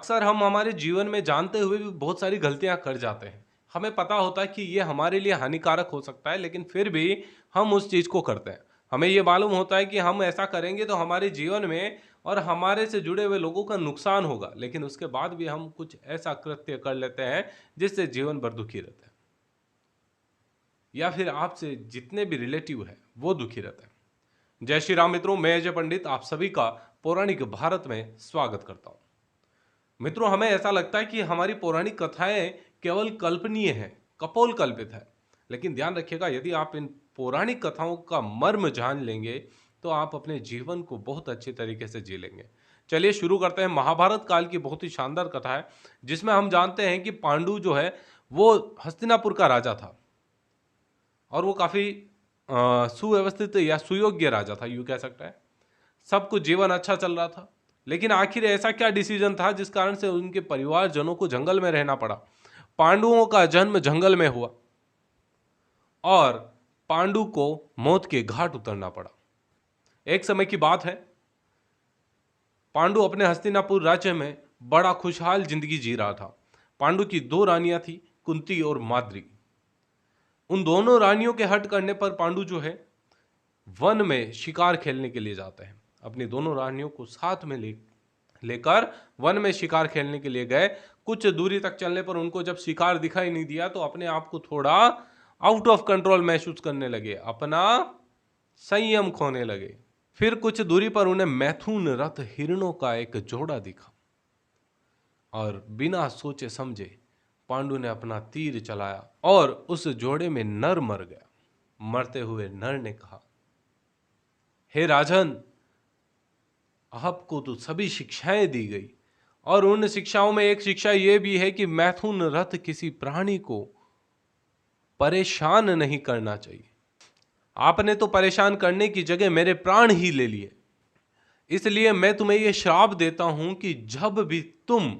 अक्सर हम हमारे जीवन में जानते हुए भी बहुत सारी गलतियां कर जाते हैं। हमें पता होता है कि ये हमारे लिए हानिकारक हो सकता है, लेकिन फिर भी हम उस चीज को करते हैं। हमें ये मालूम होता है कि हम ऐसा करेंगे तो हमारे जीवन में और हमारे से जुड़े हुए लोगों का नुकसान होगा, लेकिन उसके बाद भी हम कुछ ऐसा कृत्य कर लेते हैं जिससे जीवन भर दुखी रहते हैं, या फिर आपसे जितने भी रिलेटिव हैं वो दुखी रहते हैं। जय श्री राम मित्रों, मैं अजय पंडित आप सभी का पौराणिक भारत में स्वागत करता हूं। मित्रों, हमें ऐसा लगता है कि हमारी पौराणिक कथाएं केवल कल्पनीय हैं, कपोल कल्पित है। लेकिन ध्यान रखिएगा, यदि आप इन पौराणिक कथाओं का मर्म जान लेंगे तो आप अपने जीवन को बहुत अच्छे तरीके से जी लेंगे। चलिए शुरू करते हैं। महाभारत काल की बहुत ही शानदार कथा है, जिसमें हम जानते हैं कि पांडु जो है वो हस्तिनापुर का राजा था, और वो काफी सुव्यवस्थित या सुयोग्य राजा था, यूं कह सकता है। सब कुछ जीवन अच्छा चल रहा था, लेकिन आखिर ऐसा क्या डिसीजन था जिस कारण से उनके परिवारजनों को जंगल में रहना पड़ा। पांडुओं का जन्म जंगल में हुआ और पांडु को मौत के घाट उतरना पड़ा। एक समय की बात है, पांडु अपने हस्तिनापुर राज्य में बड़ा खुशहाल जिंदगी जी रहा था। पांडु की दो रानियां थी, कुंती और माद्री। उन दोनों रानियों के हट करने पर पांडु जो है वन में शिकार खेलने के लिए जाते हैं। अपनी दोनों रानियों को साथ में लेकर वन में शिकार खेलने के लिए गए। कुछ दूरी तक चलने पर उनको जब शिकार दिखाई नहीं दिया तो अपने आप को थोड़ा आउट ऑफ कंट्रोल महसूस करने लगे, अपना संयम खोने लगे। फिर कुछ दूरी पर उन्हें मैथुन रथ हिरणों का एक जोड़ा दिखा, और बिना सोचे समझे पांडु ने अपना तीर चलाया और उस जोड़े में नर मर गया। मरते हुए नर ने कहा, हे राजन, आपको तो सभी शिक्षाएं दी गई, और उन शिक्षाओं में एक शिक्षा यह भी है कि मैथुन रथ किसी प्राणी को परेशान नहीं करना चाहिए। आपने तो परेशान करने की जगह मेरे प्राण ही ले लिए। इसलिए मैं तुम्हें यह श्राप देता हूं कि जब भी तुम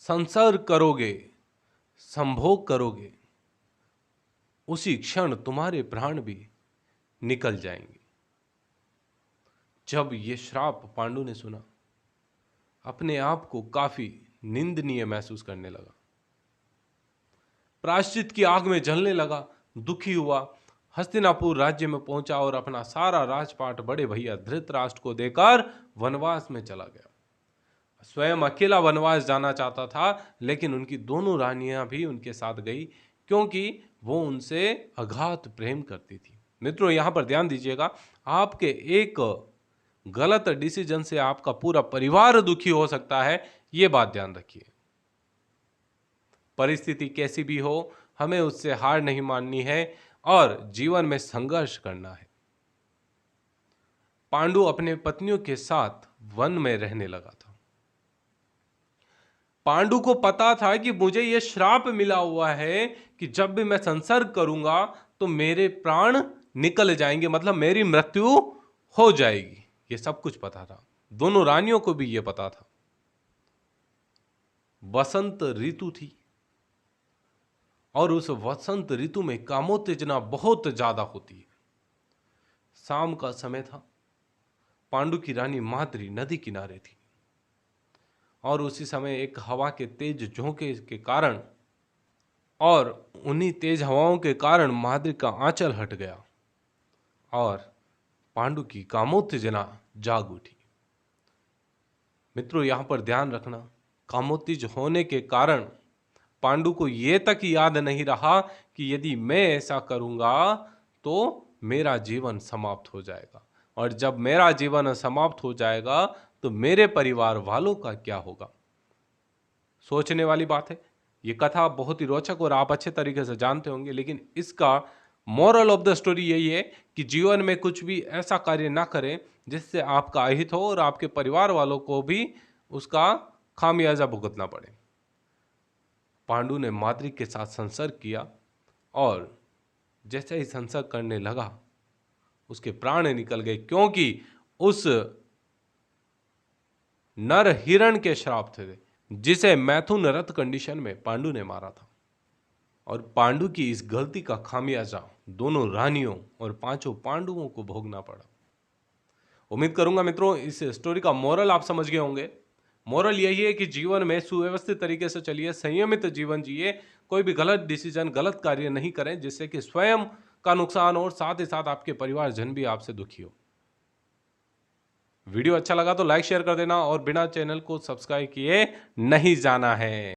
संसर्ग करोगे, संभोग करोगे, उसी क्षण तुम्हारे प्राण भी निकल जाएंगे। जब यह श्राप पांडु ने सुना, अपने आप को काफी निंदनीय महसूस करने लगा। प्रायश्चित की आग में जलने लगा, दुखी हुआ, हस्तिनापुर राज्य में पहुंचा और अपना सारा राजपाट बड़े भैया धृतराष्ट्र को देकर वनवास में चला गया। स्वयं अकेला वनवास जाना चाहता था, लेकिन उनकी दोनों रानियां भी उनके साथ गई, क्योंकि वो उनसे अगाध प्रेम करती थी। मित्रों, यहां पर ध्यान दीजिएगा, आपके एक गलत डिसीजन से आपका पूरा परिवार दुखी हो सकता है, यह बात ध्यान रखिए। परिस्थिति कैसी भी हो, हमें उससे हार नहीं माननी है और जीवन में संघर्ष करना है। पांडु अपने पत्नियों के साथ वन में रहने लगा था। पांडु को पता था कि मुझे यह श्राप मिला हुआ है कि जब भी मैं संसर्ग करूंगा तो मेरे प्राण निकल जाएंगे, मतलब मेरी मृत्यु हो जाएगी। यह सब कुछ पता था, दोनों रानियों को भी यह पता था। वसंत ऋतु थी, और उस वसंत ऋतु में कामोत्तेजना बहुत ज्यादा होती है। शाम का समय था, पांडु की रानी माद्री नदी किनारे थी, और उसी समय एक हवा के तेज झोंके के कारण और उन्हीं तेज हवाओं के कारण माद्री का आंचल हट गया और पांडु की कामोत्तेजना जाग उठी। मित्रों, यहां पर ध्यान रखना, कामोत्तेज होने के कारण पांडु को यह तक याद नहीं रहा कि यदि मैं ऐसा करूंगा तो मेरा जीवन समाप्त हो जाएगा, और जब मेरा जीवन समाप्त हो जाएगा तो मेरे परिवार वालों का क्या होगा। सोचने वाली बात है। यह कथा बहुत ही रोचक और आप अच्छे तरीके से जानते होंगे, लेकिन इसका मोरल ऑफ द स्टोरी यही है कि जीवन में कुछ भी ऐसा कार्य ना करें जिससे आपका अहित हो और आपके परिवार वालों को भी उसका खामियाजा भुगतना पड़े। पांडु ने माद्री के साथ संसर्ग किया, और जैसे ही संसर्ग करने लगा उसके प्राण निकल गए, क्योंकि उस नर हिरण के श्राप थे जिसे मैथुन रथ कंडीशन में पांडु ने मारा था। और पांडु की इस गलती का खामियाजा दोनों रानियों और पांचों पांडवों को भोगना पड़ा। उम्मीद करूंगा मित्रों इस स्टोरी का मोरल आप समझ गए होंगे। मोरल यही है कि जीवन में सुव्यवस्थित तरीके से चलिए, संयमित जीवन जिए, कोई भी गलत डिसीजन, गलत कार्य नहीं करें जिससे कि स्वयं का नुकसान हो और साथ ही साथ आपके परिवारजन भी आपसे दुखी हो। वीडियो अच्छा लगा तो लाइक शेयर कर देना और बिना चैनल को सब्सक्राइब किए नहीं जाना है।